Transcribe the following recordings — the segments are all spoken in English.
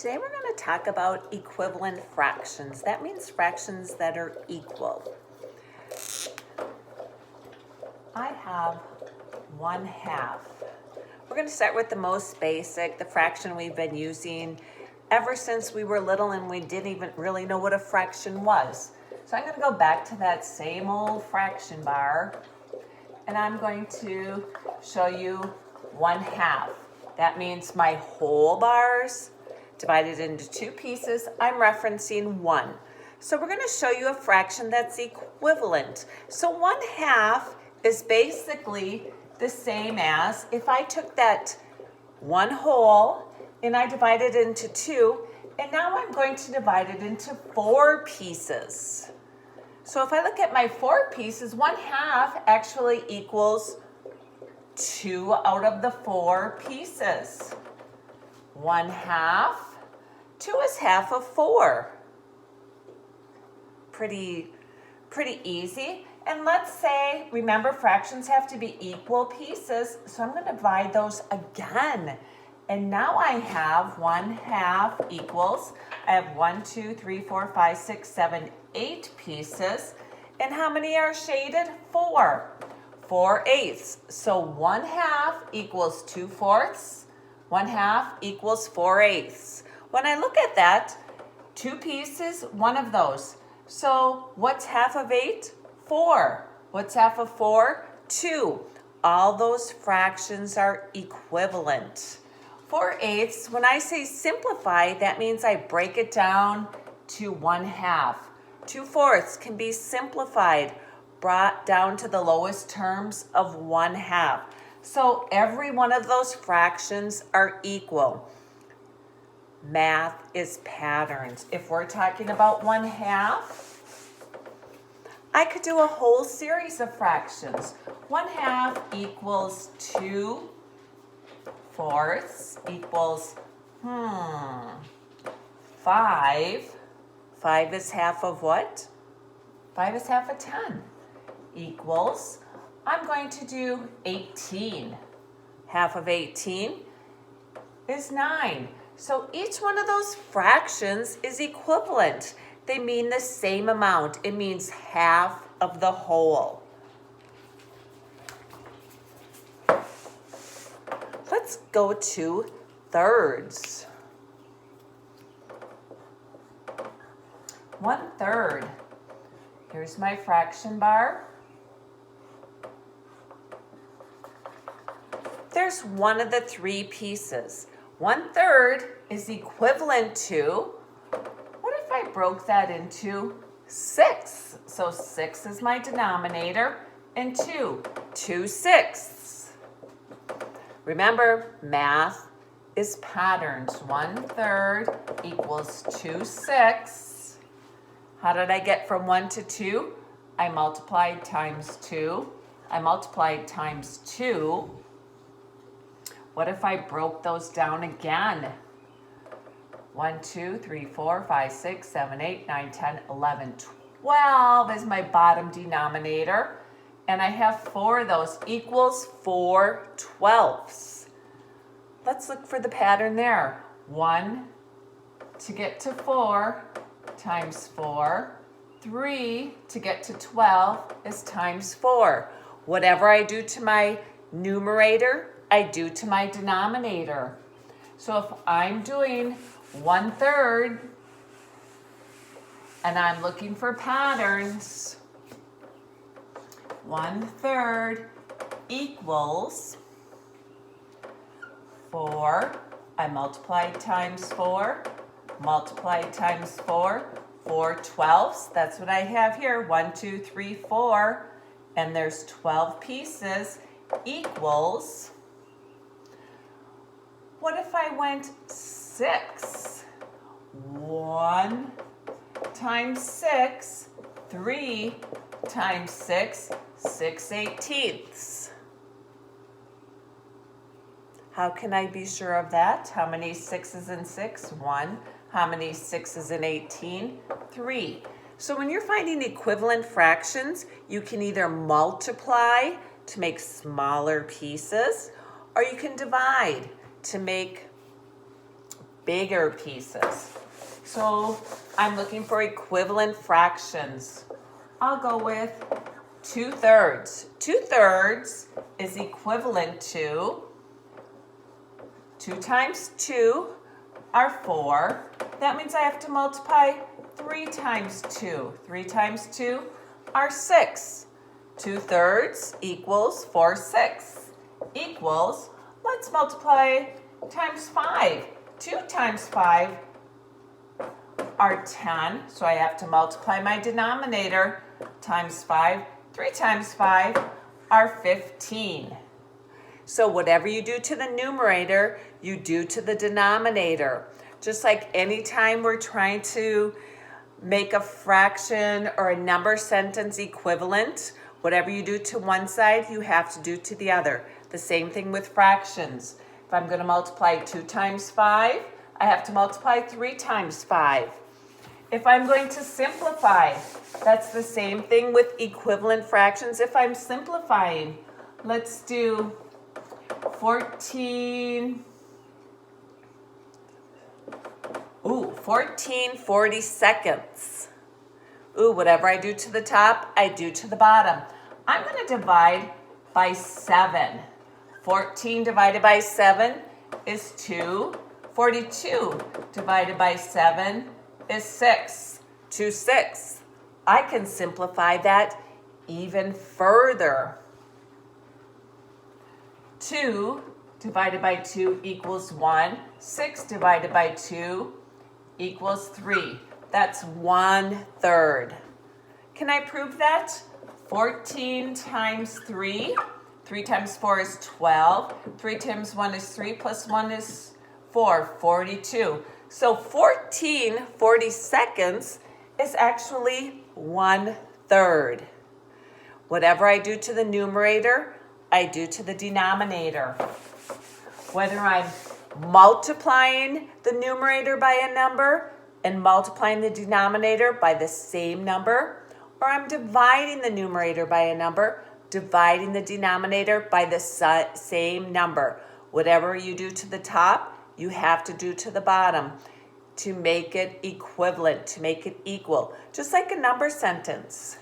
Today we're going to talk about equivalent fractions. That means fractions that are equal. I have 1/2. We're going to start with the most basic, the fraction we've been using ever since we were little and we didn't even really know what a fraction was. So I'm going to go back to that same old fraction bar and I'm going to show you 1/2. That means my whole bars divided into two pieces, I'm referencing 1. So we're going to show you a fraction that's equivalent. So 1/2 is basically the same as if I took that 1 whole and I divided it into 2, and now I'm going to divide it into 4 pieces. So if I look at my 4 pieces, 1/2 actually equals 2 out of the 4 pieces. 1/2, 2 is half of 4. Pretty easy. And let's say, remember fractions have to be equal pieces, so I'm going to divide those again. And now I have 1/2 equals, I have 1, 2, 3, 4, 5, 6, 7, 8 pieces. And how many are shaded? 4. 4/8. So 1/2 equals 2/4. 1/2 equals 4/8. When I look at that, 2 pieces, 1 of those. So what's half of 8? 4. What's half of 4? 2. All those fractions are equivalent. 4/8, when I say simplify, that means I break it down to 1/2. 2/4 can be simplified, brought down to the lowest terms of 1/2. So every one of those fractions are equal. Math is patterns. If we're talking about 1/2, I could do a whole series of fractions. 1/2 equals 2/4 equals 5. 5 is half of what? 5 is half of 10 equals, I'm going to do 18. Half of 18 is 9. So each one of those fractions is equivalent. They mean the same amount. It means half of the whole. Let's go to thirds. 1/3. Here's my fraction bar. There's one of the 3 pieces. 1/3 is equivalent to, what if I broke that into 6? So 6 is my denominator and 2/6. Remember, math is patterns. 1/3 equals 2/6. How did I get from 1 to 2? I multiplied times 2. I multiplied times 2. What if I broke those down again? 1, 2, 3, 4, 5, 6, 7, 8, 9, 10, 11, 12 is my bottom denominator. And I have 4 of those equals 4/12. Let's look for the pattern there. 1 to get to 4 times 4. 3 to get to 12 is times 4. Whatever I do to my numerator, I do to my denominator. So if I'm doing 1/3 and I'm looking for patterns, 1/3 equals 4. I multiplied times 4, multiplied times 4, 4/12. That's what I have here. 1, 2, 3, 4, and there's 12 pieces equals, what if I went 6? 1 times 6, 3 times 6, 6/18. How can I be sure of that? How many 6's in 6? 1. How many 6's in 18? 3. So when you're finding equivalent fractions, you can either multiply to make smaller pieces, or you can divide to make bigger pieces. So I'm looking for equivalent fractions. I'll go with 2/3. 2/3 is equivalent to 2 times 2 are 4. That means I have to multiply 3 times 2. 3 times 2 are 6. 2/3 equals 4/6 equals, let's multiply times 5. 2 times 5 are 10, so I have to multiply my denominator times 5. 3 times 5 are 15. So whatever you do to the numerator, you do to the denominator. Just like anytime we're trying to make a fraction or a number sentence equivalent, whatever you do to one side, you have to do to the other. The same thing with fractions. If I'm going to multiply 2 times 5, I have to multiply 3 times 5. If I'm going to simplify, that's the same thing with equivalent fractions. If I'm simplifying, let's do 14 42nds. Whatever I do to the top, I do to the bottom. I'm going to divide by 7. 14 divided by 7 is 2. 42 divided by 7 is 6. 2 6. I can simplify that even further. 2 divided by 2 equals 1. 6 divided by 2 equals 3. That's 1/3. Can I prove that? 14 times 3. 3 times 4 is 12. 3 times 1 is 3 plus 1 is 4, 42. So 14 42nds is actually 1/3. Whatever I do to the numerator, I do to the denominator. Whether I'm multiplying the numerator by a number and multiplying the denominator by the same number, or I'm dividing the numerator by a number, dividing the denominator by the same number. Whatever you do to the top, you have to do to the bottom to make it equivalent, to make it equal, just like a number sentence.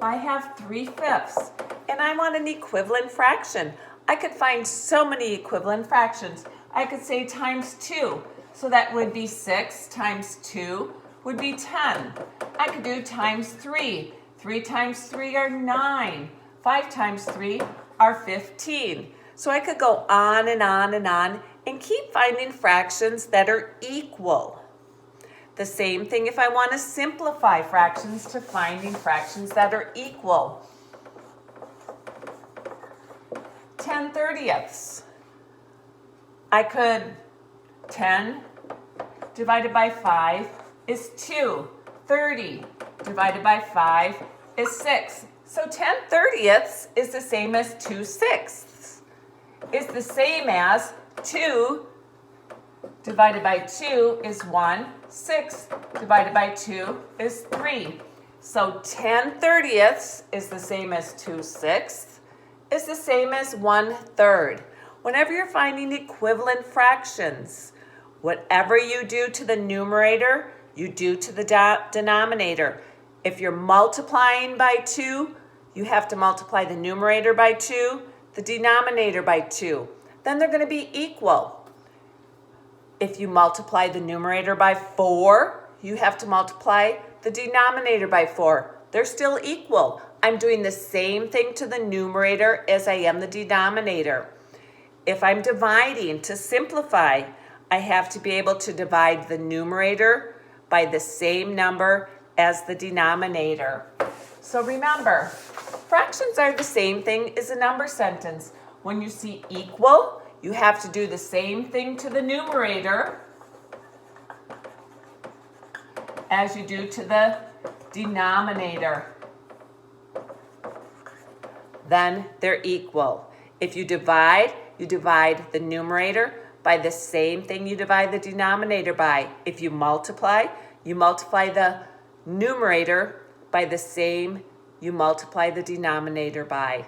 I have 3/5 and I want an equivalent fraction. I could find so many equivalent fractions. I could say times 2, so that would be 6 times 2 would be 10. I could do times 3. 3 times 3 are 9. 5 times 3 are 15. So I could go on and on and on and keep finding fractions that are equal. The same thing if I want to simplify fractions to finding fractions that are equal. 10/30. I could, 10 divided by 5 is 2. 30 divided by 5 is 6. So 10/30 is the same as 2/6. It's the same as 2 divided by 2 is 1. 6 divided by 2 is 3. So 10/30 is the same as 2/6. Is the same as 1/3. Whenever you're finding equivalent fractions, whatever you do to the numerator, you do to the denominator. If you're multiplying by 2, you have to multiply the numerator by 2, the denominator by 2. Then they're going to be equal. If you multiply the numerator by 4, you have to multiply the denominator by 4. They're still equal. I'm doing the same thing to the numerator as I am the denominator. If I'm dividing to simplify, I have to be able to divide the numerator by the same number as the denominator. So remember, fractions are the same thing as a number sentence. When you see equal, you have to do the same thing to the numerator as you do to the denominator. Then they're equal. If you divide the numerator by the same thing you divide the denominator by. If you multiply the numerator by the same you multiply the denominator by.